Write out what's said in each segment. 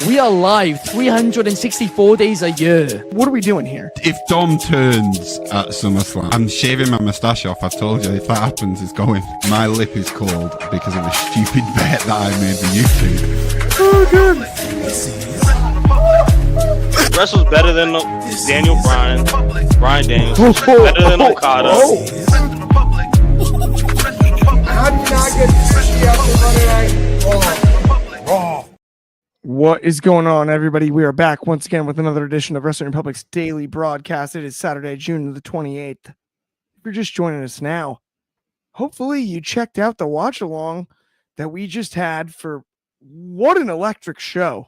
We are live 364 days a year. What are we doing here? If Dom turns at SummerSlam, I'm shaving my moustache off. I've told you, if that happens, it's going. My lip is cold because of a stupid bet that I made with YouTube. Oh, good. Wrestle's better than Daniel Bryan Daniels. Better than Okada. How do you not get sushi after Monday Night Raw? What is going on, everybody? We are back once again with another edition of Wrestling Republic's daily broadcast. It is Saturday, June the 28th. If you're just joining us now, hopefully you checked out the watch along that we just had for what an electric show.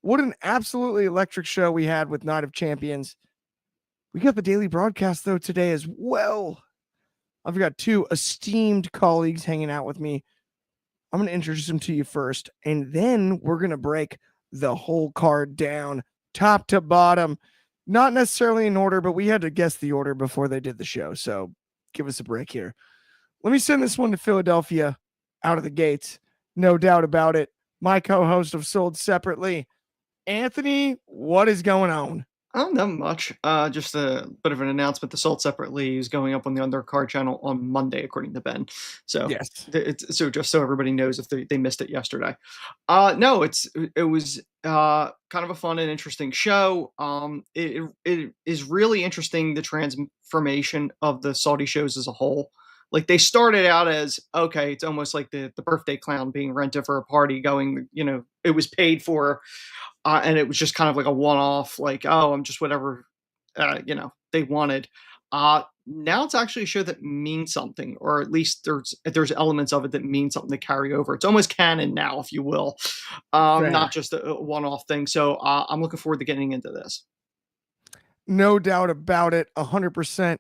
What an absolutely electric show we had with Night of Champions. We got the daily broadcast, though, today as well. I've got two esteemed colleagues hanging out with me. I'm going to introduce them to you first, and then we're going to break the whole card down, top to bottom. Not necessarily in order, but we had to guess the order before they did the show, so give us a break here. Let me send this one to Philadelphia out of the gates. No doubt about it. My co-host of Sold Separately, Anthony, what is going on? Not much. Just a bit of an announcement. The Sold Separately is going up on the Undercard channel on Monday, according to Ben. So Yes. So just so everybody knows if they missed it yesterday. No, it was kind of a fun and interesting show. It is really interesting, the transformation of the Saudi shows as a whole. Like, they started out as, okay, it's almost like the birthday clown being rented for a party going, it was paid for. And it was just kind of like a one-off, like, oh, I'm just whatever, they wanted. Now it's actually a show that means something, or at least there's elements of it that mean something to carry over. It's almost canon now, if you will, not just a one-off thing. So I'm looking forward to getting into this. No doubt about it, 100%.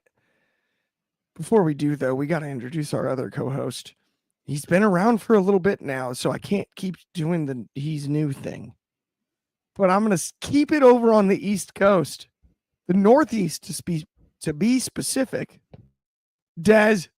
Before we do, though, we got to introduce our other co-host. He's been around for a little bit now, so I can't keep doing the he's new thing. But I'm going to keep it over on the East Coast, the Northeast to be specific. Dez,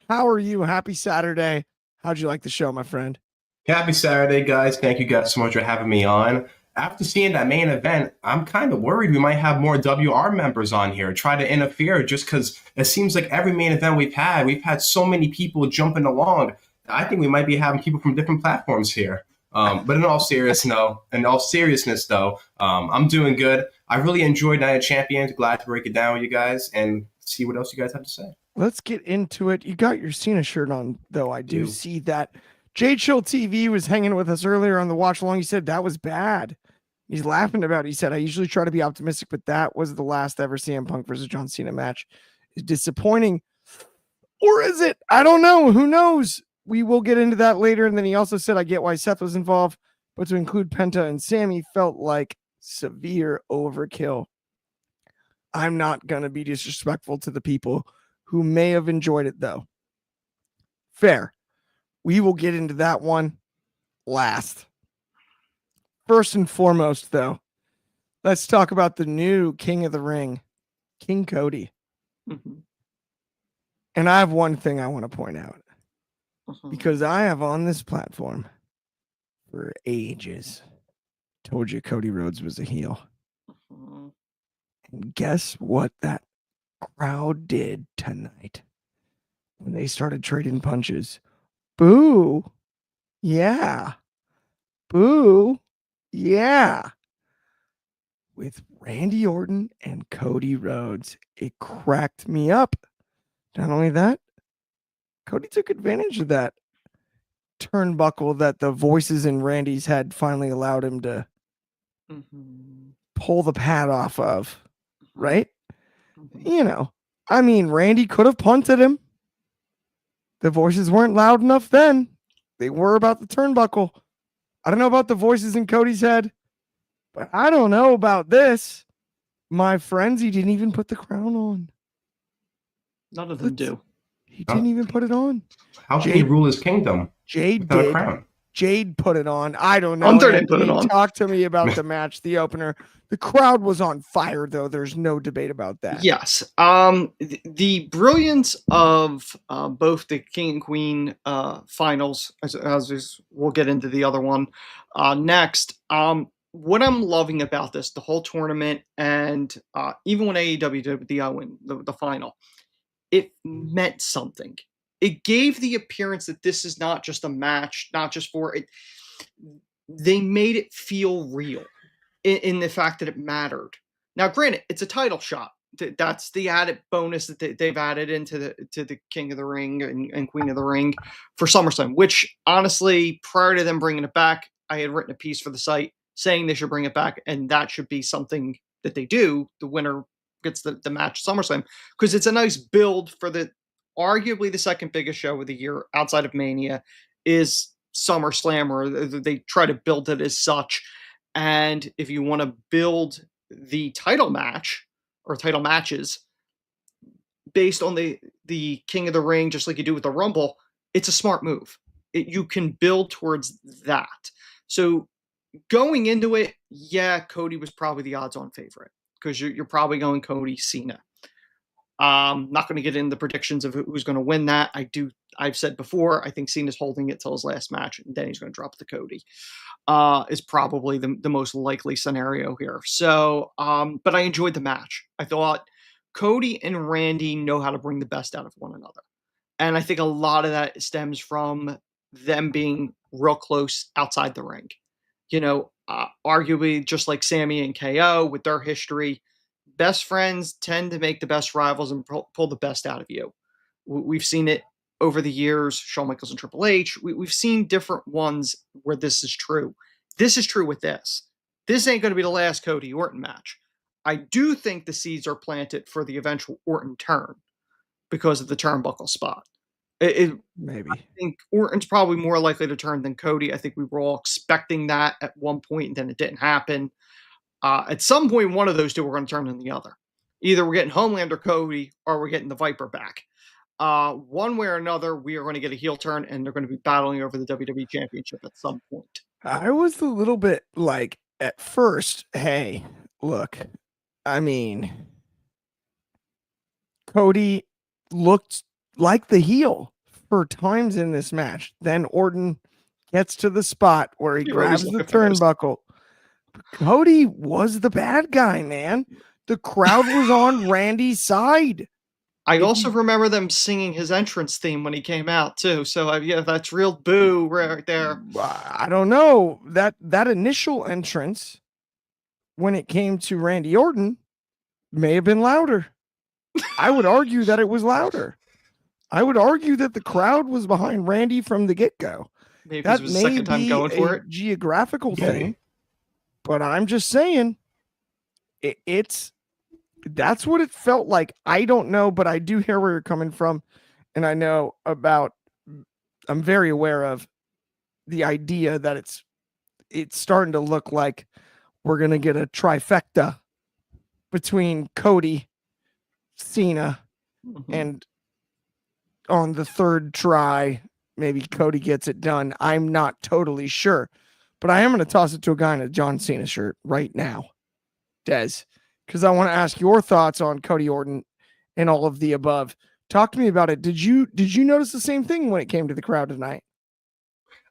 how are you? Happy Saturday. How'd you like the show, my friend? Happy Saturday, guys. Thank you guys so much for having me on. After seeing that main event, I'm kind of worried we might have more WR members on here try to interfere, just because it seems like every main event we've had so many people jumping along. I think we might be having people from different platforms here. But in all seriousness, though, I'm doing good. I really enjoyed Night of Champions. Glad to break it down with you guys and see what else you guys have to say. Let's get into it. You got your Cena shirt on, though. I do see that. J Chill TV was hanging with us earlier on the watch along. He said that was bad. He's laughing about it. He said, I usually try to be optimistic, but that was the last ever CM Punk versus John Cena match. It's disappointing. Or is it? I don't know. Who knows? We will get into that later. And then he also said, I get why Seth was involved, but to include Penta and Sammy felt like severe overkill. I'm not going to be disrespectful to the people who may have enjoyed it, though. Fair. We will get into that one last. First and foremost, though, let's talk about the new King of the Ring, King Cody. Mm-hmm. And I have one thing I want to point out. Because I have on this platform for ages told you Cody Rhodes was a heel. And guess what that crowd did tonight when they started trading punches? Boo. Yeah. Boo. Yeah. With Randy Orton and Cody Rhodes. It cracked me up. Not only that, Cody took advantage of that turnbuckle that the voices in Randy's head finally allowed him to pull the pad off of, right? Randy could have punted him. The voices weren't loud enough then. They were about the turnbuckle. I don't know about the voices in Cody's head, but I don't know about this. My friends, he didn't even put the crown on. None of them do. He didn't even put it on. How can he rule his kingdom without a crown? Jade put it on. I don't know. Hunter didn't put it on. Talk to me about the match, the opener. The crowd was on fire, though. There's no debate about that. Yes. The brilliance of both the King and Queen finals, as we'll get into the other one next. what I'm loving about this, the whole tournament, and even when AEW did the Owen, the final, it meant something. It gave the appearance that this is not just a match, not just for it. They made it feel real in the fact that it mattered. Now, granted, it's a title shot. That's the added bonus that they've added into the King of the Ring and Queen of the Ring for SummerSlam, which honestly, prior to them bringing it back, I had written a piece for the site saying they should bring it back, and that should be something that they do. The winner gets the match at SummerSlam, because it's a nice build for the arguably the second biggest show of the year outside of Mania is SummerSlam, or they try to build it as such. And if you want to build the title match or title matches based on the King of the Ring, just like you do with the Rumble, it's a smart move. You can build towards that. So going into it, yeah, Cody was probably the odds-on favorite, because you're probably going Cody, Cena. Not going to get into the predictions of who's going to win that. I've said before, I think Cena's holding it till his last match, and then he's going to drop the Cody. Is probably the most likely scenario here. So, but I enjoyed the match. I thought Cody and Randy know how to bring the best out of one another. And I think a lot of that stems from them being real close outside the ring. Arguably just like Sammy and KO with their history, best friends tend to make the best rivals and pull the best out of you. We've seen it over the years, Shawn Michaels and Triple H. We've seen different ones where this is true. This is true with this. This ain't going to be the last Cody Orton match. I do think the seeds are planted for the eventual Orton turn because of the turnbuckle spot. Maybe. I think Orton's probably more likely to turn than Cody. I think we were all expecting that at one point, and then it didn't happen. At some point, one of those two were going to turn than the other. Either we're getting Homelander Cody, or we're getting the Viper back. One way or another, we are going to get a heel turn, and they're going to be battling over the WWE Championship at some point. I was a little bit like, at first, hey, look, I mean, Cody looked like the heel for times in this match. Then Orton gets to the spot where he grabs the turnbuckle. Cody was the bad guy, man. The crowd was on Randy's side. I also remember them singing his entrance theme when he came out too. So yeah, that's real boo right there. I don't know, that initial entrance when it came to Randy Orton may have been louder. I would argue that it was louder. I would argue that the crowd was behind Randy from the get-go. Maybe this was the second time going for it. Geographical thing, but I'm just saying that's what it felt like. I don't know, but I do hear where you're coming from, and I know I'm very aware of the idea that it's starting to look like we're gonna get a trifecta between Cody, Cena, and on the third try, maybe Cody gets it done. I'm not totally sure, but I am going to toss it to a guy in a John Cena shirt right now, Des, because I want to ask your thoughts on Cody Orton and all of the above. Talk to me about it. Did you notice the same thing when it came to the crowd tonight?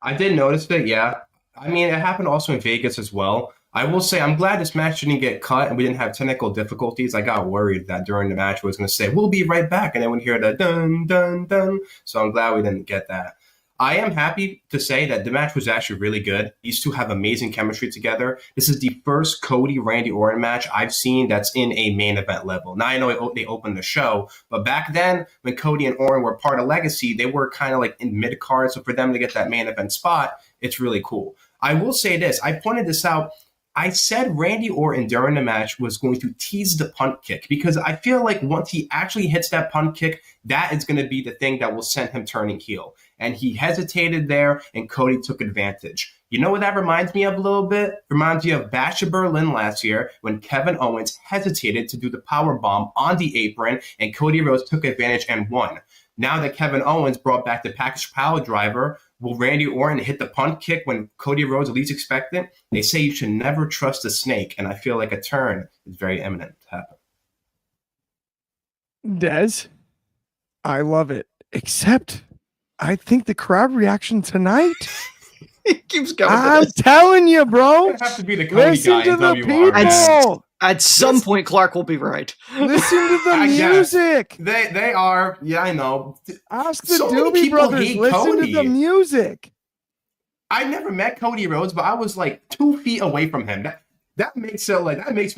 I did notice it, yeah. I mean, it happened also in Vegas as well. I will say I'm glad this match didn't get cut and we didn't have technical difficulties. I got worried that during the match I was going to say, we'll be right back. And then we'd hear the dun, dun, dun. So I'm glad we didn't get that. I am happy to say that the match was actually really good. These two have amazing chemistry together. This is the first Cody Randy Orton match I've seen that's in a main event level. Now, I know they opened the show, but back then when Cody and Orton were part of Legacy, they were kind of like in mid-card. So for them to get that main event spot, it's really cool. I will say this. I pointed this out. I said Randy Orton during the match was going to tease the punt kick because I feel like once he actually hits that punt kick, that is going to be the thing that will send him turning heel. And he hesitated there, and Cody took advantage. You know what that reminds me of a little bit? Reminds me of Bash of Berlin last year when Kevin Owens hesitated to do the powerbomb on the apron, and Cody Rhodes took advantage and won. Now that Kevin Owens brought back the package power driver, will Randy Orton hit the punt kick when Cody Rhodes least expect it? They say you should never trust a snake, and I feel like a turn is very imminent to happen. Des, I love it, except I think the crowd reaction tonight He keeps going. I'm telling you, bro. I have to be the Cody Listen guy to in the WR. people. At some point, Clark will be right. Listen to the I guess. music. They are. Yeah, I know. Ask the So many Doobie people Brothers. hate Listen to the Cody. music. I never met Cody Rhodes, but I was like 2 feet away from him. That makes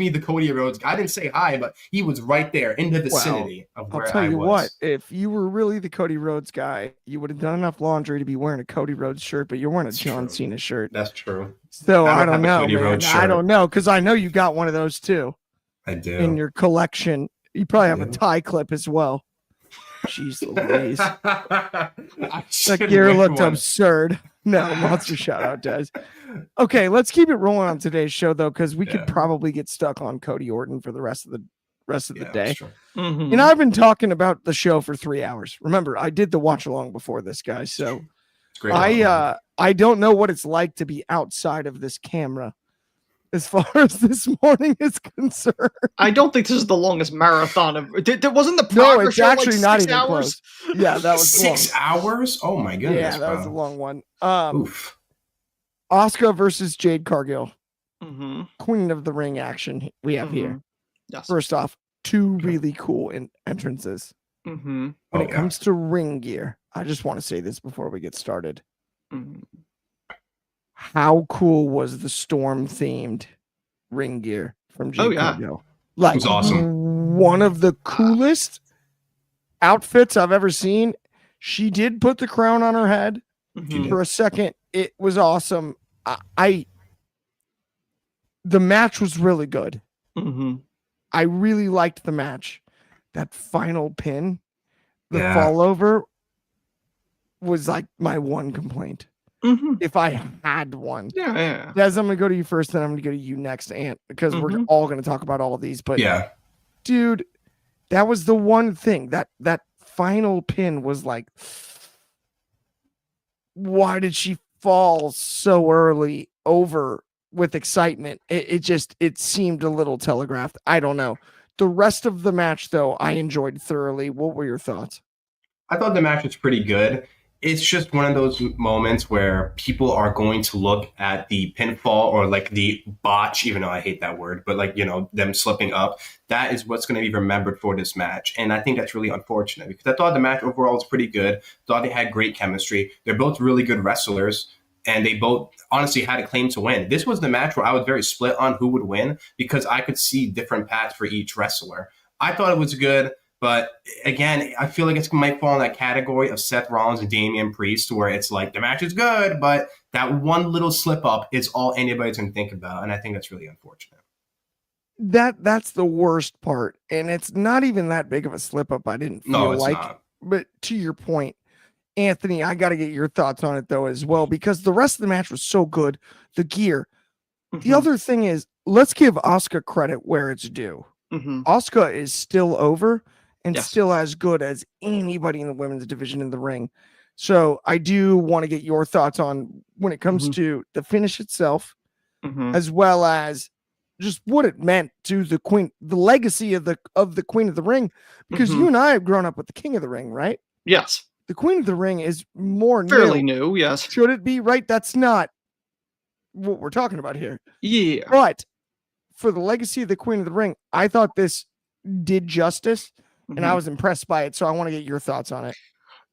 me the Cody Rhodes guy. I didn't say hi, but he was right there in the vicinity of where I'll tell I you was. what, if you were really the Cody Rhodes guy, you would have done enough laundry to be wearing a Cody Rhodes shirt, but you're wearing a John Cena shirt. That's true. So I I don't don't have a know, Cody man. Rhodes I shirt. don't know, because I know you got one of those too I do. in your collection. You probably have a Yeah. tie clip as well. Jeez Louise. I That should gear wear looked one. absurd. No, monster shout out does. Okay, let's keep it rolling on today's show though, because we could probably get stuck on Cody Orton for the rest of the Yeah, day. that's true. Mhm. And I've been talking about the show for 3 hours. Remember, I did the watch along before this, guy. So It's great. I don't know what it's like to be outside of this camera as far as this morning is concerned. I don't think this is the longest marathon of. Wasn't the No, progress it's show actually like not 6 even hours? Yeah, that was 6 long. hours? Oh my goodness. Yeah, that was a bro. long one. Oof. Asuka versus Jade Cargill, Mm-hmm. Queen of the Ring action we have here. Yes. First off, two really cool entrances. Mm-hmm. When it comes to ring gear, I just want to say this before we get started. Mm-hmm. How cool was the Storm themed ring gear from Jade Cargill? Like, It was awesome. One of the coolest outfits I've ever seen. She did put the crown on her head Mm-hmm. for a second. It was awesome. The match was really good. Mm-hmm. I really liked the match. That final pin, the Yeah. fall over, was like my one complaint. Mm-hmm. If I had one. Yeah. Des, I'm gonna go to you first, then I'm gonna go to you next, Ant, because we're Mhm. all gonna talk about all of these. But Yeah. dude, that was the one thing that final pin was like, why did she fall so early over with excitement? It seemed a little telegraphed. I don't know. The rest of the match, though, I enjoyed thoroughly. What were your thoughts? I thought the match was pretty good. It's just one of those moments where people are going to look at the pinfall or like the botch, even though I hate that word, but like, them slipping up. That is what's going to be remembered for this match. And I think that's really unfortunate because I thought the match overall was pretty good. Thought they had great chemistry. They're both really good wrestlers and they both honestly had a claim to win. This was the match where I was very split on who would win because I could see different paths for each wrestler. I thought it was good. But again, I feel like it might fall in that category of Seth Rollins and Damian Priest, where it's like the match is good, but that one little slip up is all anybody's going to think about. And I think that's really unfortunate. That's the worst part. And it's not even that big of a slip up. I didn't feel it's like, not. But to your point, Anthony, I got to get your thoughts on it though, as well, because the rest of the match was so good. The gear. Mm-hmm. The other thing is, let's give Asuka credit where it's due. Mm-hmm. Asuka is still over and Yes. still as good as anybody in the women's division in the ring. So I do want to get your thoughts on when it comes to the finish itself, Mm-hmm. as well as just what it meant to the queen, the legacy of the Queen of the Ring, because Mhm. you and I have grown up with the King of the Ring, right? Yes. The Queen of the Ring is more Fairly new. new. Yes. Should it be, right? That's not what we're talking about here. Yeah. But for the legacy of the Queen of the Ring, I thought this did justice, and I Mhm. was impressed by it. So I want to get your thoughts on it.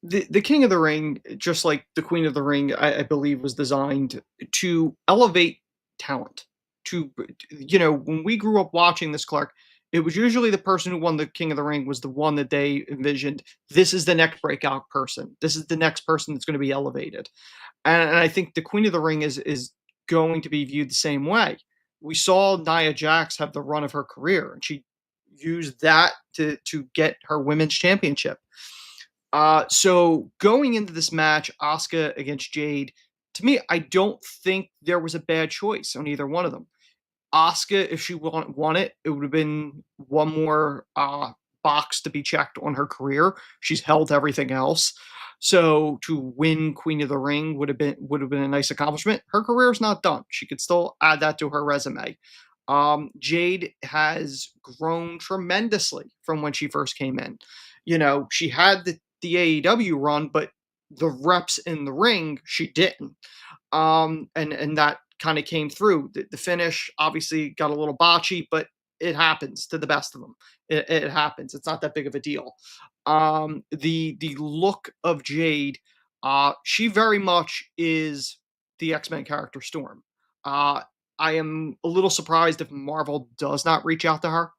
The King of the Ring, just like the Queen of the Ring, I believe was designed to elevate talent. When we grew up watching this, Clark, it was usually the person who won the King of the Ring was the one that they envisioned. This is the next breakout person. This is the next person that's going to be elevated. And I think the Queen of the Ring is going to be viewed the same way. We saw Nia Jax have the run of her career, and she used that to get her women's championship. So going into this match, Asuka against Jade, to me, I don't think there was a bad choice on either one of them. Asuka, if she won it, it would have been one more box to be checked on her career. She's held everything else. So to win Queen of the Ring would have been a nice accomplishment. Her career is not done. She could still add that to her resume. Jade has grown tremendously from when she first came in. She had the AEW run, but the reps in the ring, she didn't. And that kind of came through. The finish obviously got a little botchy, but it happens to the best of them. It happens. It's not that big of a deal. The look of Jade, she very much is the X-Men character Storm. I am a little surprised if Marvel does not reach out to her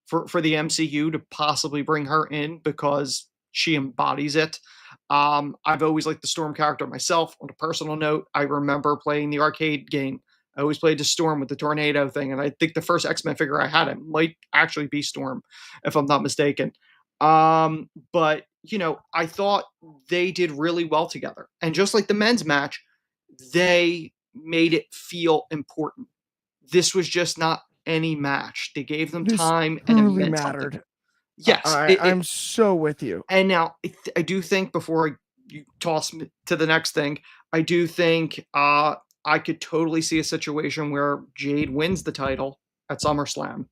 for the MCU to possibly bring her in, because she embodies it. I've always liked the Storm character myself. On a personal note, I remember playing the arcade game. I always played the Storm with the tornado thing, and I think the first X-Men figure I had, it might actually be Storm, if I'm not mistaken. But I thought they did really well together, and just like the men's match, they made it feel important. This was just not any match. They gave them This time, and it truly meant mattered. something. Yes, I'm so with you. and now I do think, before you toss me to the next thing, I do think I could totally see a situation where Jade wins the title at SummerSlam,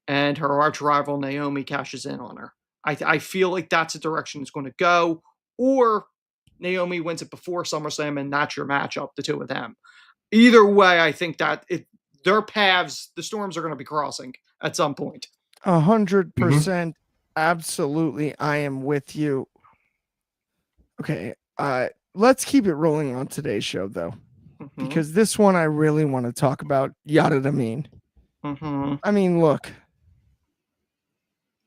and her arch rival Naomi cashes in on her. I feel like that's a direction it's going to go, or Naomi wins it before SummerSlam, and that's your matchup, the two of them. Either way, I think that their paths, the Storms, are going to be crossing at some point. 100%. Absolutely. I am with you. Okay. Let's keep it rolling on today's show, though, because this one I really want to talk about. Yada Amin. I mean, look.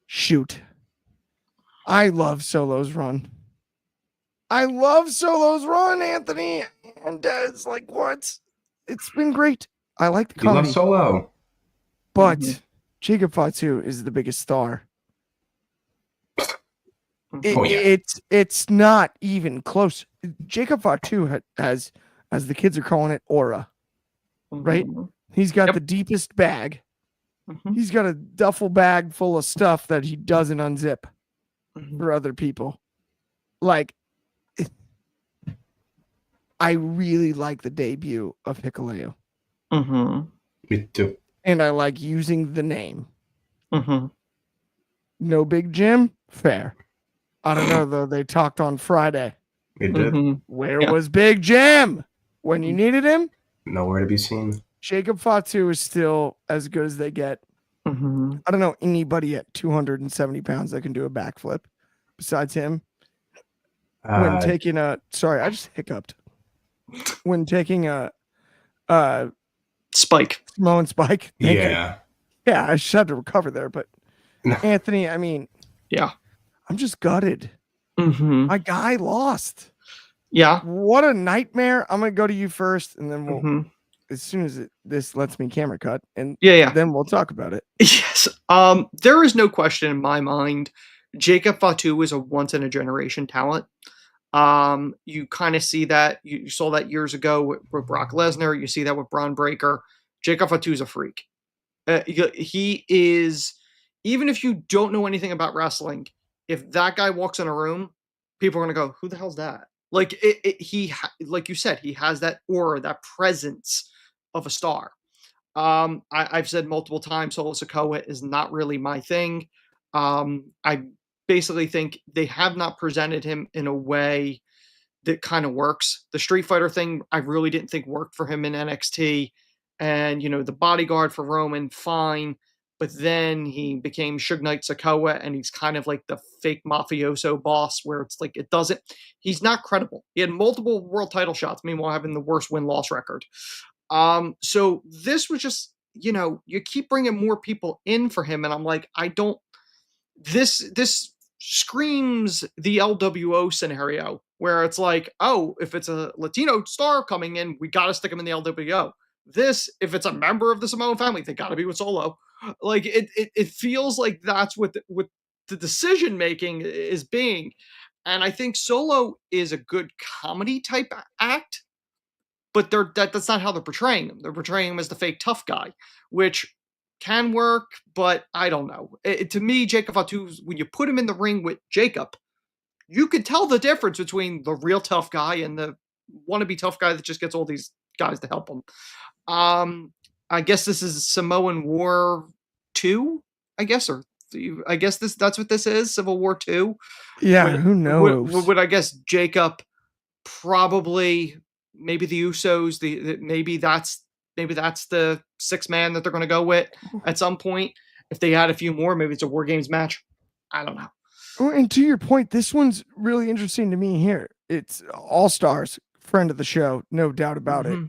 Shoot. I love Solo's run. Anthony. And it's like, what? It's been great. I like the comedy. You love Solo. But Jacob Fatu is the biggest star. It's not even close. Jacob Fatu has, as the kids are calling it, aura. Right? He's got the deepest bag. He's got a duffel bag full of stuff that he doesn't unzip for other people. Like, I really like the debut of Hikuleo. Me too. And I like using the name. No Big Jim? Fair. I don't know, though. They talked on Friday. They did. Where was Big Jim when you needed him? Nowhere to be seen. Jacob Fatu is still as good as they get. I don't know anybody at 270 pounds that can do a backflip besides him. When taking a... Sorry, I just hiccuped. When taking a... Spike. Samoan spike. Yeah. Yeah, I just had to recover there. But Anthony, I mean... Yeah. I'm just gutted. My guy lost. Yeah. What a nightmare. I'm going to go to you first, and then we'll... As soon as this lets me camera cut, and then we'll talk about it. Yes. There is no question in my mind. Jacob Fatu is a once in a generation talent. You kind of see that. You saw that years ago with Brock Lesnar. You see that with Braun Breaker. Jacob Fatu is a freak. He is, even if you don't know anything about wrestling, if that guy walks in a room, people are going to go, who the hell's that? Like like you said, he has that aura, that presence of a star. I've said multiple times, Solo Sikoa is not really my thing. I basically think they have not presented him in a way that kind of works. The Street Fighter thing, I really didn't think worked for him in NXT. And, the bodyguard for Roman, fine. But then he became Suge Knight Sikoa, and he's kind of like the fake mafioso boss, where it's like, he's not credible. He had multiple world title shots, meanwhile having the worst win-loss record. So this was just, you keep bringing more people in for him, and I'm like, this screams the LWO scenario, where it's like, oh, if it's a Latino star coming in, we got to stick him in the LWO. If it's a member of the Samoan family, they got to be with Solo. Like it feels like that's what the decision making is being. And I think Solo is a good comedy type act, but that's not how they're portraying him. They're portraying him as the fake tough guy, which can work, but I don't know. To me, Jacob Fatu, when you put him in the ring with Jacob, you could tell the difference between the real tough guy and the wannabe tough guy that just gets all these guys to help him. I guess this is Samoan War 2, I guess, or I guess that's what this is, Civil War 2. Yeah, who knows? Would I guess Jacob probably maybe the Usos, maybe that's the sixth man that they're going to go with at some point. If they add a few more, maybe it's a War Games match. I don't know. And to your point, this one's really interesting to me here. It's All Stars, friend of the show, no doubt about it.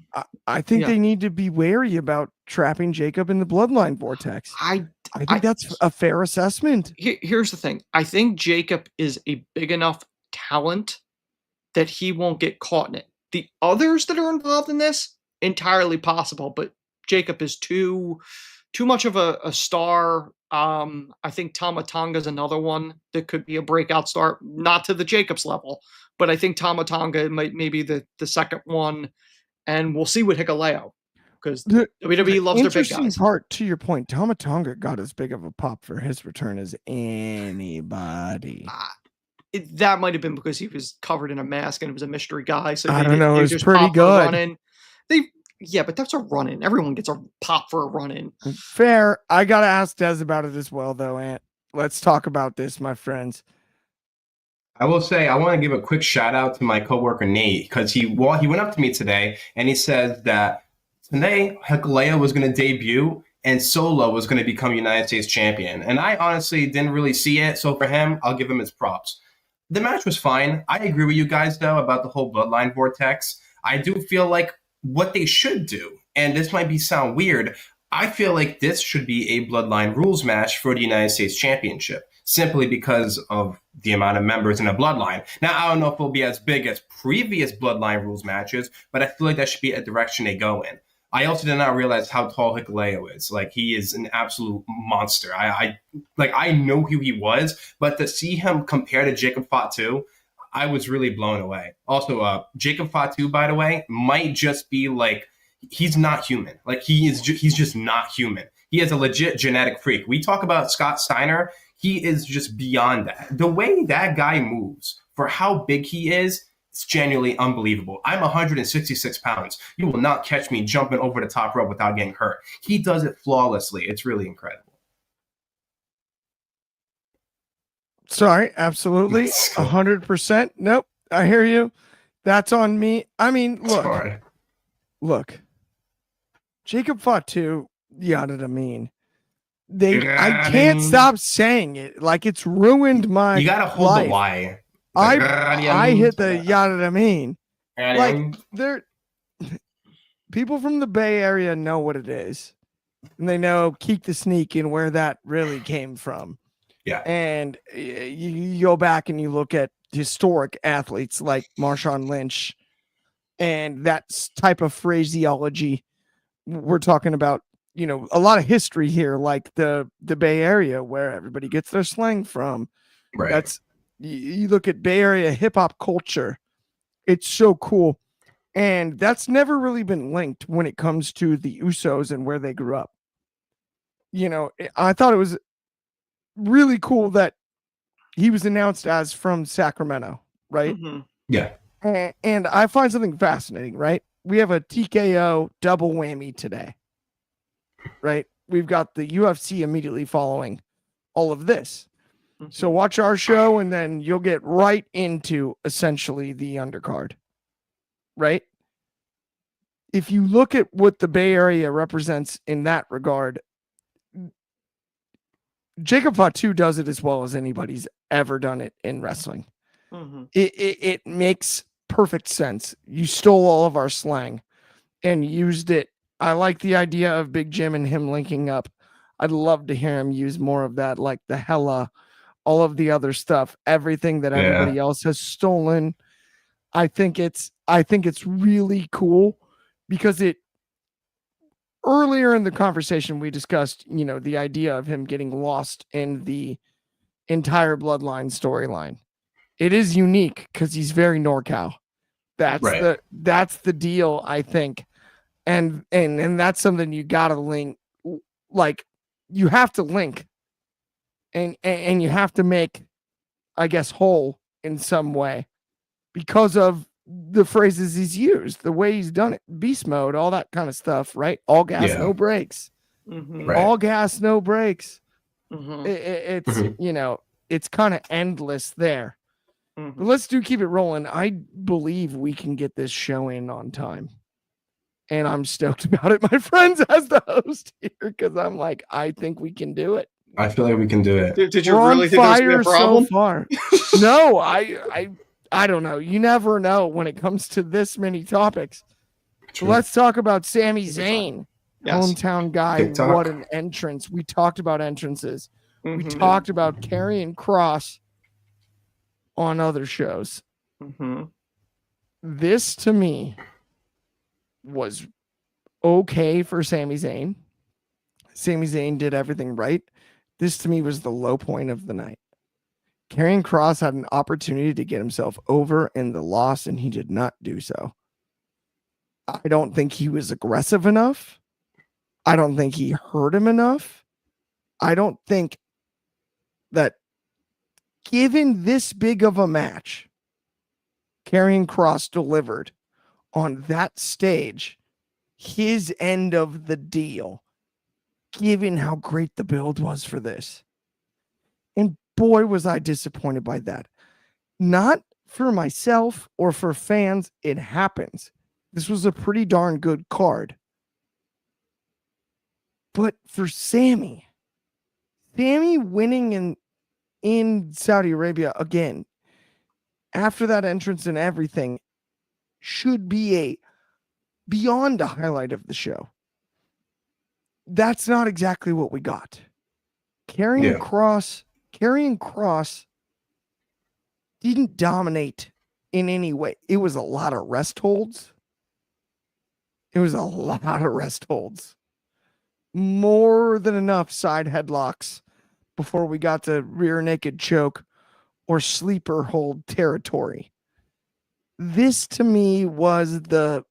I think they need to be wary about trapping Jacob in the bloodline vortex. I think that's a fair assessment. Here's the thing. I think Jacob is a big enough talent that he won't get caught in it. The others that are involved in this, entirely possible, but Jacob is too much of a star. I think Tama Tonga's another one that could be a breakout star, not to the Jacobs level, but I think Tama Tonga might maybe the second one, and we'll see with Hikuleo, because WWE loves their big guys. Interesting part, to your point, Tama Tonga got as big of a pop for his return as anybody. That might have been because he was covered in a mask and it was a mystery guy. So I don't know, it was pretty good. Yeah, but that's a run-in. Everyone gets a pop for a run-in. Fair. I gotta ask Des about it as well, though, Ant. Let's talk about this, my friends. I will say I want to give a quick shout out to my coworker Nate, because he went up to me today and he said that today Hikuleo was going to debut and Solo was going to become United States champion. And I honestly didn't really see it, so for him, I'll give him his props. The match was fine. I agree with you guys, though, about the whole bloodline vortex. I do feel like what they should do, and this might sound weird, I feel like this should be a bloodline rules match for the United States Championship, simply because of the amount of members in a bloodline. Now, I don't know if it'll be as big as previous bloodline rules matches, but I feel like that should be a direction they go in. I also did not realize how tall Hikuleo is. Like, he is an absolute monster. I know who he was, but to see him compared to Jacob Fatu, I was really blown away. Also, Jacob Fatu, by the way, might just be like, he's not human. Like, he's just not human. He is a legit genetic freak. We talk about Scott Steiner. He is just beyond that. The way that guy moves for how big he is, it's genuinely unbelievable. I'm 166 pounds. You will not catch me jumping over the top rope without getting hurt. He does it flawlessly. It's really incredible. Sorry, absolutely. 100%. Nope. I hear you. That's on me. I mean, look, Jacob Fatu, yada mean. I can't stop saying it. Like, it's ruined my You gotta hold life. the Y. I hit the yada mean. Like, people from the Bay Area know what it is. And they know Keek the Sneak and where that really came from. Yeah. And you go back and you look at historic athletes like Marshawn Lynch and that type of phraseology. We're talking about, a lot of history here, like the Bay Area, where everybody gets their slang from. Right. That's, you look at Bay Area hip hop culture. It's so cool. And that's never really been linked when it comes to the Usos and where they grew up. I thought it was really cool that he was announced as from Sacramento, right? Mm-hmm. Yeah. And I find something fascinating, right? We have a TKO double whammy today, right? We've got the UFC immediately following all of this. Mm-hmm. So watch our show and then you'll get right into essentially the undercard, right? If you look at what the Bay Area represents in that regard, Jacob Fatu does it as well as anybody's ever done it in wrestling. Mm-hmm. It makes perfect sense. You stole all of our slang and used it. I like the idea of Big Jim and him linking up. I'd love to hear him use more of that, like the hella, all of the other stuff, everything that everybody else has stolen. I think it's really cool because earlier in the conversation, we discussed, the idea of him getting lost in the entire bloodline storyline. It is unique because he's very NorCal. That's the deal, I think. And that's something you gotta link. Like, you have to link and you have to make, I guess, whole in some way because of the phrases he's used, the way he's done it, beast mode, all that kind of stuff, right? All gas, no brakes. Mm-hmm. Right. All gas, no brakes. Mm-hmm. It's it's kind of endless there. But let's keep it rolling. I believe we can get this show in on time. And I'm stoked about it, my friends, as the host here, because I'm like, I think we can do it. I feel like we can do it. Did you We're really on think that was fire a problem? so far? No, I don't know. You never know when it comes to this many topics. So let's talk about Sami Zayn, hometown guy. TikTok. What an entrance! We talked about entrances. We talked about Karrion Kross on other shows. This to me was okay for Sami Zayn. Sami Zayn did everything right. This to me was the low point of the night. Karrion Kross had an opportunity to get himself over in the loss, and he did not do so. I don't think he was aggressive enough. I don't think he hurt him enough. I don't think that given this big of a match, Karrion Kross delivered on that stage his end of the deal, given how great the build was for this. And boy, was I disappointed by that. Not for myself or for fans. It happens. This was a pretty darn good card. But for Sami winning in Saudi Arabia again, after that entrance and everything, should be beyond a highlight of the show. That's not exactly what we got. Karrion Kross didn't dominate in any way. It was a lot of rest holds. More than enough side headlocks before we got to rear naked choke or sleeper hold territory. This to me was the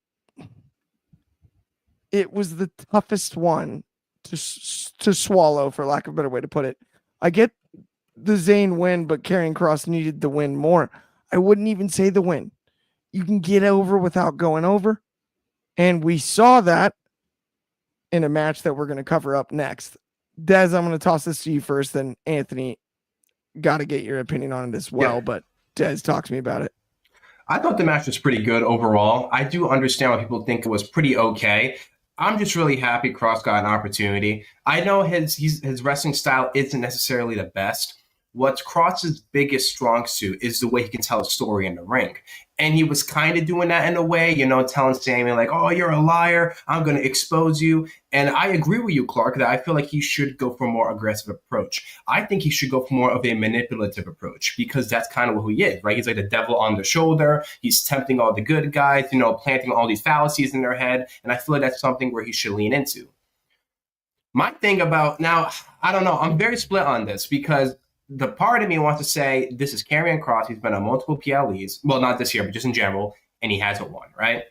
toughest one to swallow, for lack of a better way to put it. I get the Zayn win, but Karrion Kross needed the win more. I wouldn't even say the win. You can get over without going over. And we saw that in a match that we're going to cover up next. Des, I'm going to toss this to you first, then Anthony, got to get your opinion on it as well. Yeah. But Des, talk to me about it. I thought the match was pretty good overall. I do understand why people think it was pretty okay. I'm just really happy Kross got an opportunity. I know his wrestling style isn't necessarily the best. What's Kross's biggest strong suit is the way he can tell a story in the ring. And he was kind of doing that in a way, telling Sami like, oh, you're a liar. I'm going to expose you. And I agree with you, Clark, that I feel like he should go for a more aggressive approach. I think he should go for more of a manipulative approach because that's kind of who he is, right? He's like the devil on the shoulder. He's tempting all the good guys, planting all these fallacies in their head. And I feel like that's something where he should lean into. My thing about now, I don't know. I'm very split on this because the part of me wants to say this is Karrion Kross. He's been on multiple PLEs. Well, not this year, but just in general. And he hasn't won, right?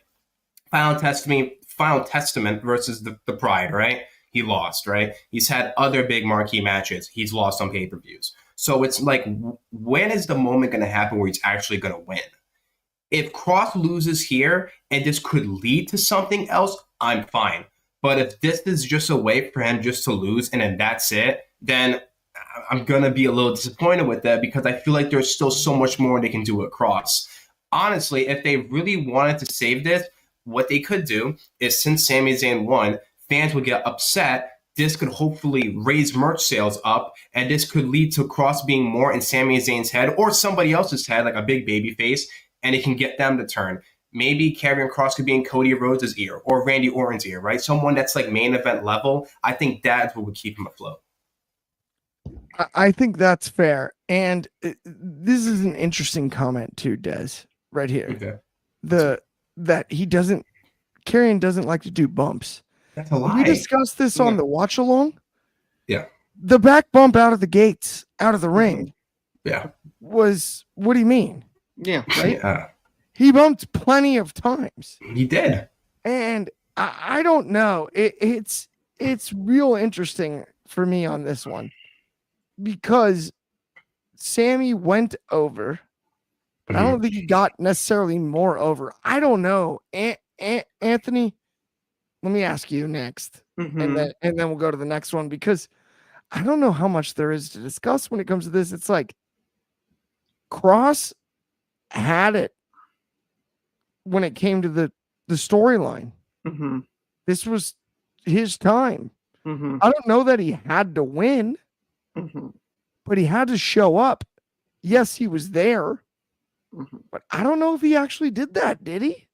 Final Testament versus the Pride, right? He lost, right? He's had other big marquee matches. He's lost on pay-per-views. So it's like, when is the moment going to happen where he's actually going to win? If Kross loses here and this could lead to something else, I'm fine. But if this is just a way for him just to lose and then that's it, then I'm going to be a little disappointed with that because I feel like there's still so much more they can do with Kross. Honestly, if they really wanted to save this, what they could do is since Sami Zayn won, fans would get upset. This could hopefully raise merch sales up, and this could lead to Kross being more in Sami Zayn's head or somebody else's head, like a big baby face, and it can get them to turn. Maybe Karrion Kross could be in Cody Rhodes' ear or Randy Orton's ear, right? Someone that's like main event level. I think that's what would keep him afloat. I think that's fair. And this is an interesting comment too, Des, right here. Okay. Karrion doesn't like to do bumps. That's a lie. We discussed this on the watch along. Yeah. The back bump out of the gates, out of the ring. Yeah. Was, what do you mean? Yeah. Right? Yeah. He bumped plenty of times. He did. And I don't know. It's real interesting for me on this one. Because Sami went over, but I don't think he got necessarily more over. I don't know. Anthony, let me ask you next, and then we'll go to the next one because I don't know how much there is to discuss when it comes to this. It's like Kross had it when it came to the storyline. Mm-hmm. This was his time. Mm-hmm. I don't know that he had to win, Mm-hmm. but he had to show up. Yes, he was there, Mm-hmm. but I don't know if he actually did that. Did he?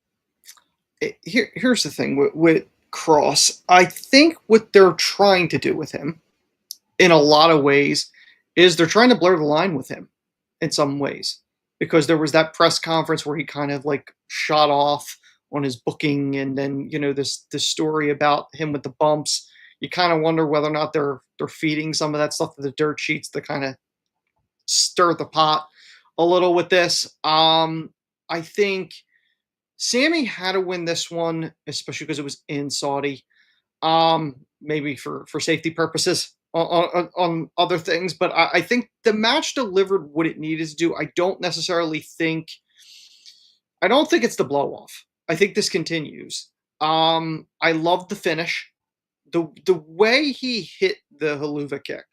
Here's the thing with Cross. I think what they're trying to do with him, in a lot of ways, is they're trying to blur the line with him in some ways. Because there was that press conference where he kind of like shot off on his booking, and then this story about him with the bumps. You kind of wonder whether or not they're feeding some of that stuff to the dirt sheets to kind of stir the pot a little with this. I think Sammy had to win this one, especially because it was in Saudi. Maybe for safety purposes on other things, but I think the match delivered what it needed to do. I don't think it's the blow off. I think this continues. I love the finish. The way he hit the haluva kick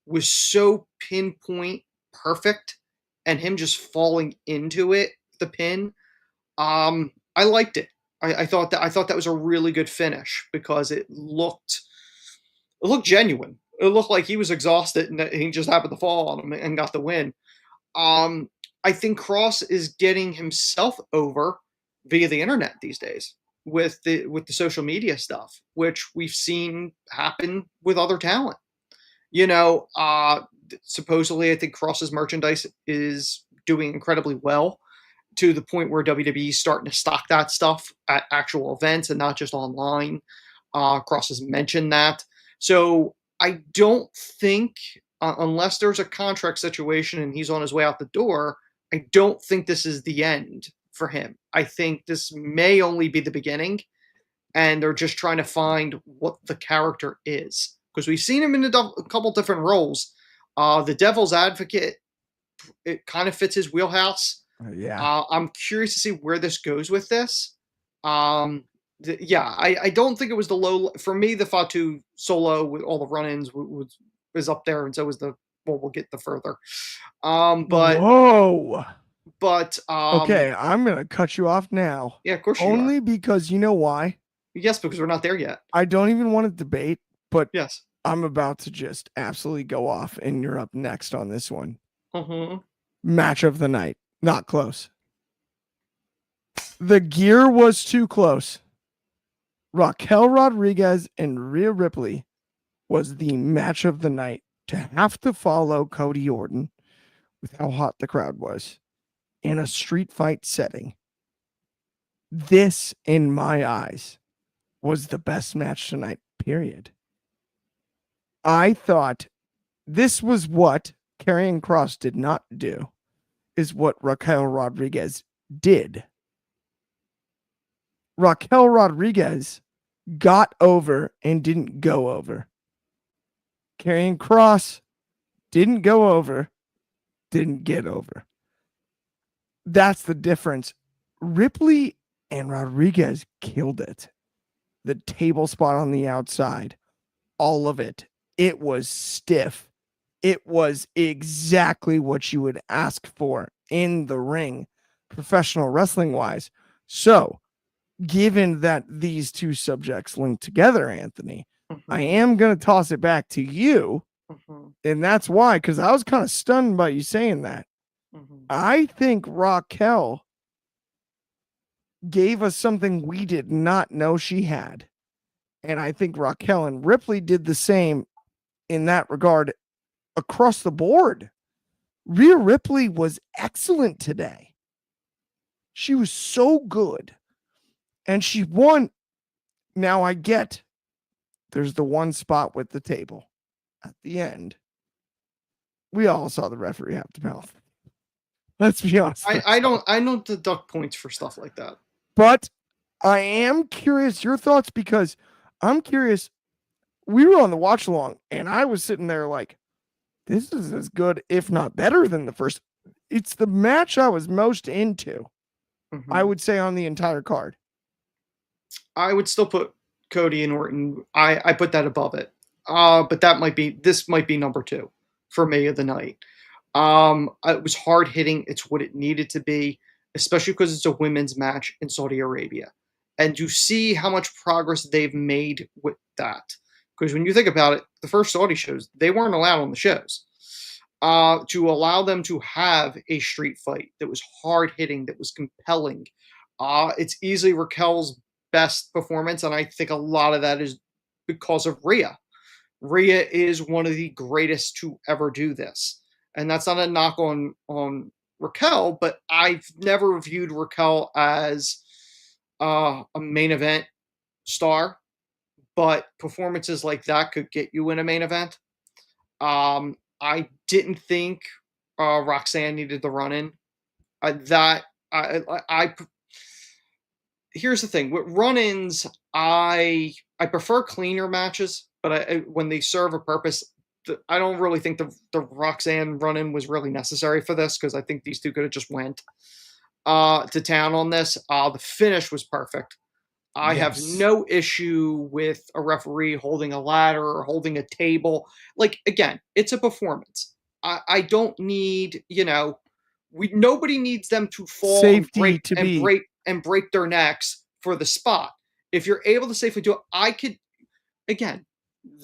was so pinpoint perfect, and him just falling into it, the pin. I liked it. I thought that was a really good finish because it looked genuine. It looked like he was exhausted and he just happened to fall on him and got the win. I think Cross is getting himself over via the internet these days with the social media stuff, which we've seen happen with other talent. Supposedly, I think Cross's merchandise is doing incredibly well, to the point where WWE is starting to stock that stuff at actual events and not just online. Cross has mentioned that. So I don't think, unless there's a contract situation and he's on his way out the door, I don't think this is the end for him. I think this may only be the beginning, and they're just trying to find what the character is. Because we've seen him in a couple different roles. The Devil's Advocate, it kind of fits his wheelhouse. Yeah. I'm curious to see where this goes with this. I don't think it was the low for me. The Fatu solo with all the run-ins was up there, and so was we'll get the further. Whoa. Okay, I'm gonna cut you off now. Yeah, of course you Only are. because you know why? Yes, because we're not there yet. I don't even want to debate, but Yes. I'm about to just absolutely go off, and you're up next on this one. Mm-hmm. Match of the night. Not close. The gear was too close. Raquel Rodriguez and Rhea Ripley was the match of the night. To have to follow Cody Orton with how hot the crowd was in a street fight setting. This, in my eyes, was the best match tonight, period. I thought this was what Karrion Kross did not do, is what Raquel Rodriguez did. Raquel Rodriguez got over and didn't go over. Karrion Kross didn't go over, didn't get over. That's the difference. Ripley and Rodriguez killed it. The table spot on the outside, all of it. It was stiff. It was exactly what you would ask for in the ring, professional wrestling wise. So, given that these two subjects link together, Anthony, I am going to toss it back to you. And that's why, because I was kind of stunned by you saying that. I think Raquel gave us something we did not know she had. And I think Raquel and Ripley did the same in that regard across the board. Rhea Ripley was excellent today. She was so good. And she won. Now I get there's the one spot with the table at the end. We all saw the referee have to mouth. Let's be honest. I don't deduct points for stuff like that. But I am curious your thoughts, because I'm curious. We were on the watch along and I was sitting there like, this is as good, if not better than the first. It's the match I was most into, I would say, on the entire card. I would still put Cody and Orton. I put that above it. But this might be number 2 for me of the night. It was hard hitting. It's what it needed to be, especially because it's a women's match in Saudi Arabia. And you see how much progress they've made with that. Because when you think about it, the first Saudi shows, they weren't allowed on the shows. To allow them to have a street fight that was hard hitting, that was compelling. It's easily Raquel's best performance, and I think a lot of that is because of Rhea. Rhea is one of the greatest to ever do this. And that's not a knock on Raquel, but I've never viewed Raquel as a main event star. But performances like that could get you in a main event. I didn't think Roxanne needed the run-in. Here's the thing with run-ins. I prefer cleaner matches, but when they serve a purpose, I don't really think the Roxanne run-in was really necessary for this, because I think these two could have just went to town on this. The finish was perfect. I have no issue with a referee holding a ladder or holding a table. Like, again, it's a performance. I don't need, nobody needs them to fall and break their necks for the spot. If you're able to safely do it,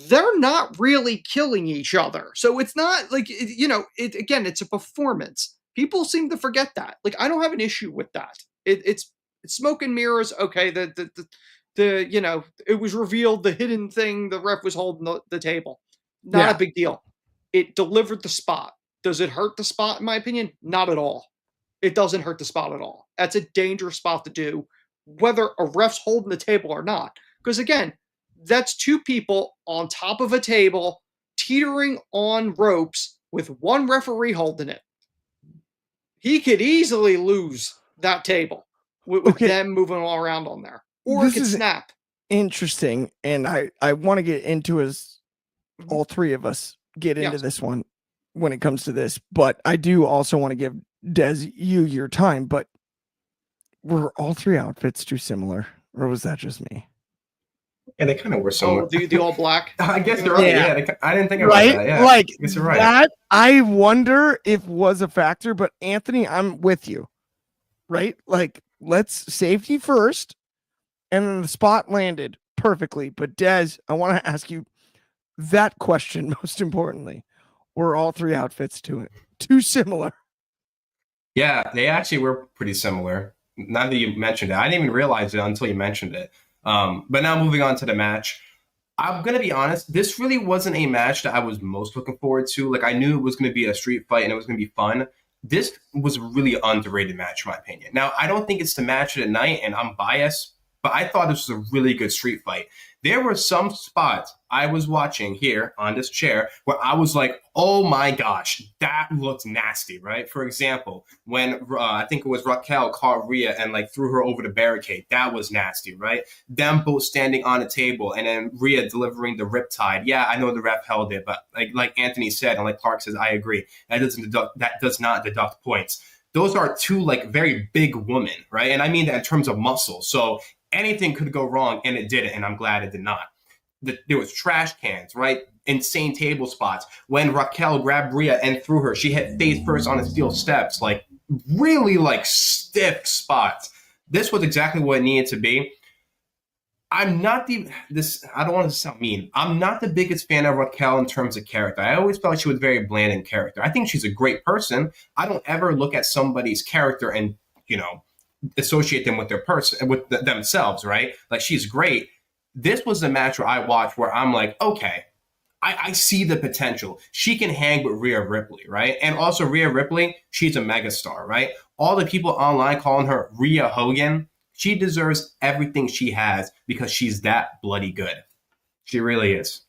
they're not really killing each other. So it's not like, it's a performance. People seem to forget that. Like, I don't have an issue with that. It's smoke and mirrors. Okay. It was revealed the hidden thing, the ref was holding the table. Not a big deal. It delivered the spot. Does it hurt the spot? In my opinion, not at all. It doesn't hurt the spot at all. That's a dangerous spot to do, whether a ref's holding the table or not. Because again, that's two people on top of a table, teetering on ropes with one referee holding it. He could easily lose that table with them moving all around on there. Or it could snap. Interesting. And I want to get into all three of us get into this one when it comes to this. But I do also want to give Des you your time. But were all three outfits too similar? Or was that just me? Yeah, they kind of were similar. Oh, the all black? I guess they're right. Yeah, I didn't think about that. Yeah, like I guess you're right. That I wonder if was a factor. But Anthony, I'm with you. Right? Like, let's safety first. And then the spot landed perfectly. But Des, I want to ask you that question most importantly. Were all three outfits too similar? Yeah, they actually were pretty similar. Now that you mentioned it, I didn't even realize it until you mentioned it. But now moving on to the match, I'm going to be honest, this really wasn't a match that I was most looking forward to. Like, I knew it was going to be a street fight and it was going to be fun. This was a really underrated match, in my opinion. Now, I don't think it's the match of the night, and I'm biased, but I thought this was a really good street fight. There were some spots I was watching here on this chair where I was like, oh my gosh, that looked nasty, right? For example, when I think it was Raquel caught Rhea and like threw her over the barricade, that was nasty, right? Them both standing on a table and then Rhea delivering the riptide. Yeah, I know the ref held it, but like Anthony said, and like Clark says, I agree. That does not deduct points. Those are two like very big women, right? And I mean that in terms of muscle. So anything could go wrong, and it didn't, and I'm glad it did not. There was trash cans, right? Insane table spots. When Raquel grabbed Rhea and threw her, she hit face first on the steel steps, like really like stiff spots. This was exactly what it needed to be. I don't want to sound mean. I'm not the biggest fan of Raquel in terms of character. I always felt she was very bland in character. I think she's a great person. I don't ever look at somebody's character and, associate them with their person, with themselves, right? Like, she's great. This was the match where I watched where I'm like, okay, I see the potential. She can hang with Rhea Ripley, right? And also Rhea Ripley, she's a megastar, right? All the people online calling her Rhea Hogan, she deserves everything she has because she's that bloody good. She really is.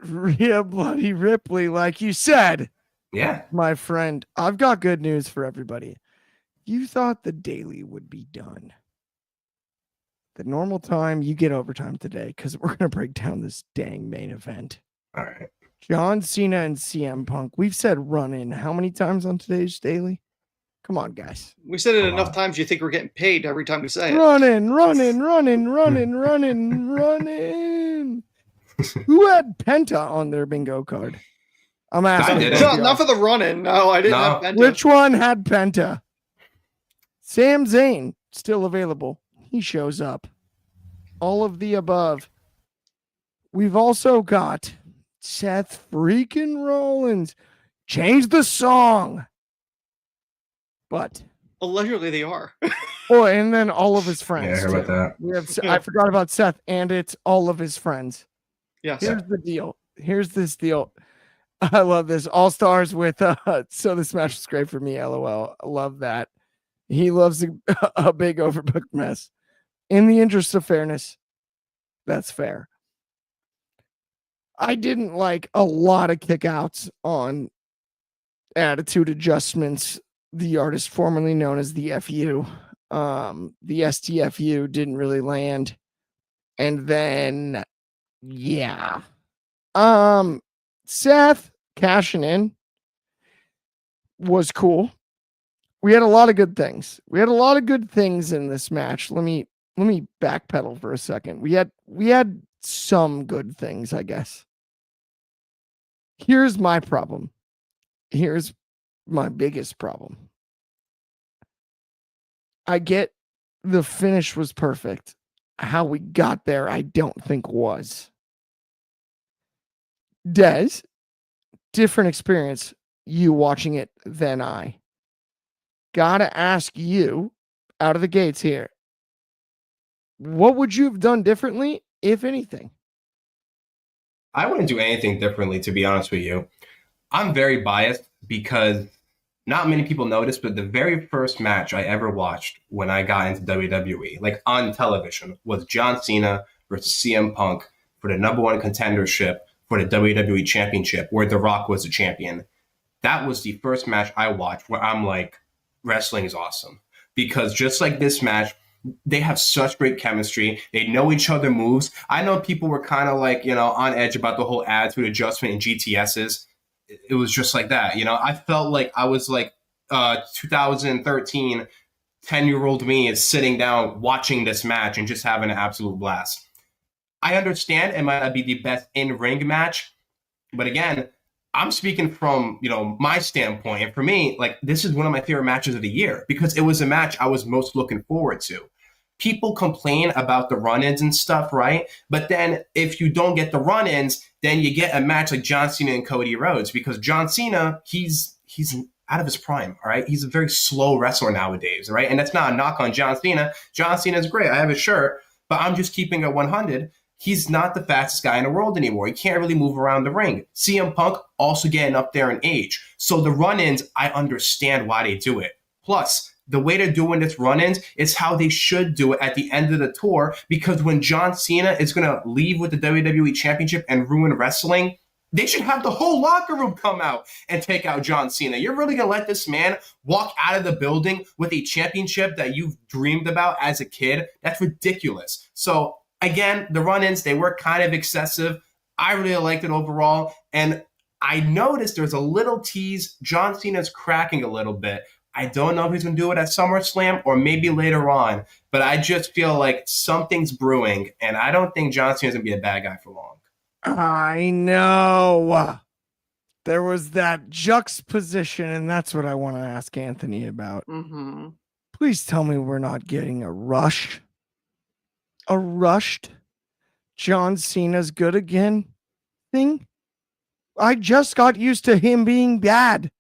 Rhea bloody Ripley, like you said. Yeah. My friend, I've got good news for everybody. You thought the daily would be done. The normal time, you get overtime today because we're going to break down this dang main event. All right. John Cena and CM Punk. We've said run in how many times on today's daily? Come on, guys. We said it enough times you think we're getting paid every time we say it. Run in, run in, run in, run in, run in, run in. Who had Penta on their bingo card? I'm asking. didn't. both of Not for y'all. the run-in. No, I didn't No. have Penta. Which one had Penta? Sam Zayn, still available. He shows up. All of the above. We've also got Seth freaking Rollins. Change the song. But Allegedly, they are. oh, and then all of his friends. Yeah, I heard about too. We have. I forgot about Seth, and it's all of his friends. Yes. Here's the deal. Here's this deal. I love this. All stars with so this match was great for me. LOL. I love that. He loves a big overbooked mess. In the interest of fairness, that's fair. I didn't like a lot of kickouts on Attitude Adjustments, the artist formerly known as the FU. The STFU didn't really land. And then, yeah. Seth cashing in was cool. We had a lot of good things. We had a lot of good things in this match. Let me backpedal for a second. We had some good things, I guess. Here's my problem. Here's my biggest problem. I get the finish was perfect. How we got there, I don't think was. Des, different experience, you watching it than I. Gotta ask you out of the gates here. What would you have done differently, if anything? I wouldn't do anything differently, to be honest with you. I'm very biased because not many people notice, but the very first match I ever watched when I got into WWE, like on television, was John Cena versus CM Punk for the #1 contendership for the WWE Championship, where The Rock was the champion. That was the first match I watched where I'm like, wrestling is awesome. Because just like this match, they have such great chemistry. They know each other moves. I know people were kind of like, on edge about the whole attitude adjustment in GTSs. It was just like that. I felt like I was like 2013, 10-year-old me is sitting down watching this match and just having an absolute blast. I understand it might not be the best in-ring match, but again, I'm speaking from, my standpoint. And for me, like, this is one of my favorite matches of the year because it was a match I was most looking forward to. People complain about the run-ins and stuff, right? But then if you don't get the run-ins, then you get a match like John Cena and Cody Rhodes because John Cena, he's out of his prime, all right? He's a very slow wrestler nowadays, right? And that's not a knock on John Cena. John Cena is great. I have his shirt, but I'm just keeping it 100. He's not the fastest guy in the world anymore. He can't really move around the ring. CM Punk also getting up there in age. So the run-ins, I understand why they do it. Plus, the way they're doing this run-ins is how they should do it at the end of the tour, because when John Cena is going to leave with the WWE Championship and ruin wrestling, they should have the whole locker room come out and take out John Cena. You're really going to let this man walk out of the building with a championship that you've dreamed about as a kid? That's ridiculous. So again, the run-ins, they were kind of excessive. I really liked it overall. And I noticed there's a little tease. John Cena's cracking a little bit. I don't know if he's going to do it at SummerSlam or maybe later on, but I just feel like something's brewing, and I don't think John Cena's going to be a bad guy for long. I know. There was that juxtaposition, and that's what I want to ask Anthony about. Mm-hmm. Please tell me we're not getting a rushed John Cena's good again thing. I just got used to him being bad.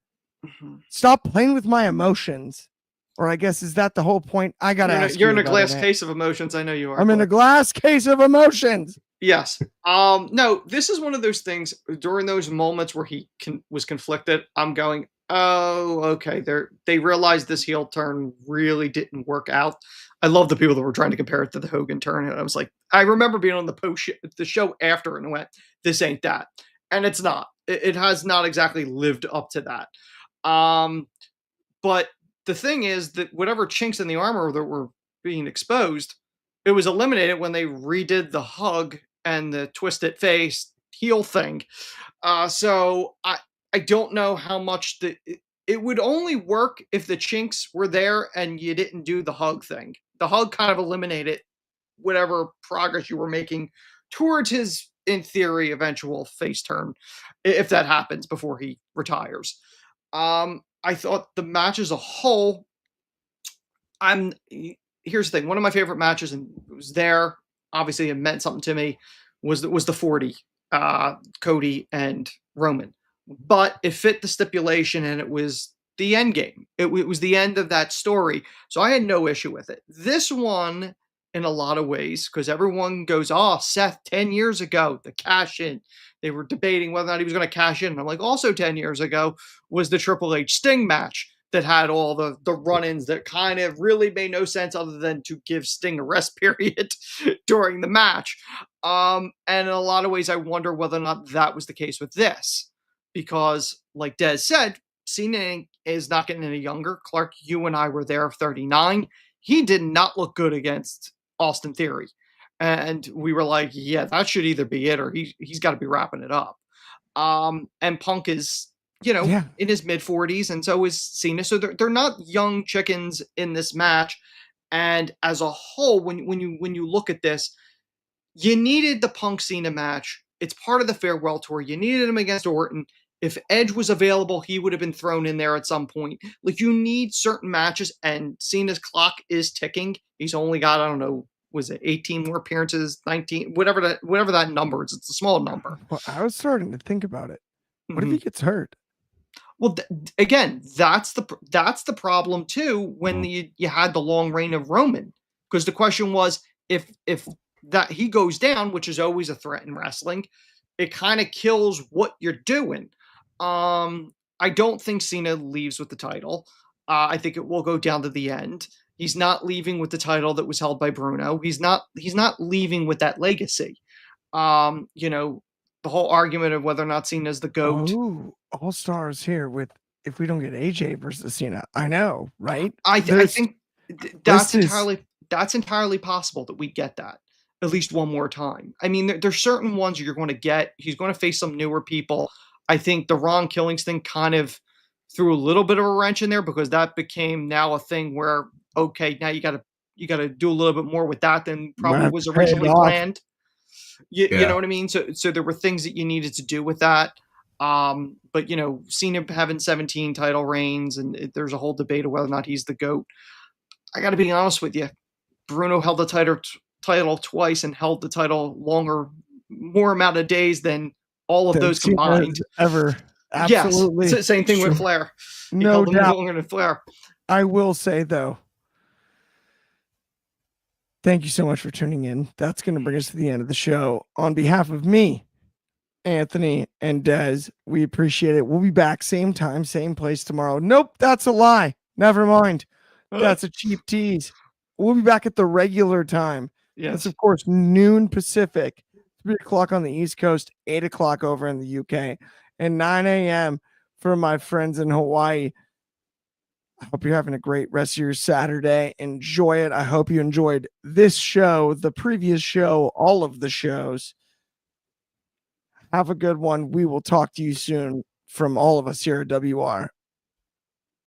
Mm-hmm. Stop playing with my emotions. Or I guess, is that the whole point? I gotta ask You're you in a about glass it. case of emotions. I know you are. I'm in a glass case of emotions. Yes. No, this is one of those things during those moments where he was conflicted. I'm going, oh, okay. They realized this heel turn really didn't work out. I love the people that were trying to compare it to the Hogan turn. And I was like, I remember being on the show after and went, this ain't that. And it's not. It has not exactly lived up to that. But the thing is that whatever chinks in the armor that were being exposed, it was eliminated when they redid the hug and the twisted face heel thing. So I don't know how much it would only work if the chinks were there and you didn't do the hug thing. The hug kind of eliminated whatever progress you were making towards his in theory, eventual face turn if that happens before he retires. I thought the match as a whole, here's the thing. One of my favorite matches, and it was there, obviously it meant something to me, was the 40, Cody and Roman. But it fit the stipulation, and it was the end game. It was the end of that story. So I had no issue with it. This one, in a lot of ways, because everyone goes, oh, Seth, 10 years ago, the cash in. They were debating whether or not he was going to cash in. And I'm like, also 10 years ago was the Triple H Sting match that had all the run-ins that kind of really made no sense other than to give Sting a rest period during the match. And in a lot of ways, I wonder whether or not that was the case with this. Because, like Des said, Cena is not getting any younger. Clark, you and I were there, 39. He did not look good against Austin Theory. And we were like, yeah, that should either be it or he's got to be wrapping it up. And Punk is, in his mid-40s, and so is Cena. So they're not young chickens in this match. And as a whole, when you look at this, you needed the Punk Cena match. It's part of the farewell tour. You needed him against Orton. If Edge was available, he would have been thrown in there at some point. Like, you need certain matches, and Cena's clock is ticking. He's only got, I don't know, was it 18 more appearances, 19, whatever that number is. It's a small number. Well, I was starting to think about it. What if he gets hurt? Well, again, that's the problem too. When you had the long reign of Roman, because the question was if that he goes down, which is always a threat in wrestling, it kind of kills what you're doing. I don't think Cena leaves with the title. I think it will go down to the end. He's not leaving with the title that was held by Bruno. He's not leaving with that legacy. The whole argument of whether or not Cena's the GOAT. Oh, All Stars here with if we don't get AJ versus Cena. I know, right? I think that's entirely possible that we get that at least one more time. I mean, there's certain ones you're going to get. He's going to face some newer people. I think the Ron Killings thing kind of threw a little bit of a wrench in there because that became now a thing where, okay, now you got to do a little bit more with that than probably was originally planned. You know what I mean? So there were things that you needed to do with that. But Cena having 17 title reigns, and there's a whole debate of whether or not he's the GOAT. I got to be honest with you. Bruno held the title twice and held the title more amount of days than all of those combined ever. Absolutely. Yes. Same thing with Flair. No doubt. Longer than Flair. I will say though, thank you so much for tuning in. That's going to bring us to the end of the show. On behalf of me, Anthony, and Des, we appreciate it. We'll be back same time, same place tomorrow. Nope, that's a lie. Never mind. That's a cheap tease. We'll be back at the regular time. Yes. That's, of course, noon Pacific, 3 o'clock on the East Coast, 8 o'clock over in the UK, and 9 a.m. for my friends in Hawaii. I hope you're having a great rest of your Saturday. Enjoy it. I hope you enjoyed this show, the previous show, all of the shows. Have a good one. We will talk to you soon from all of us here at WR.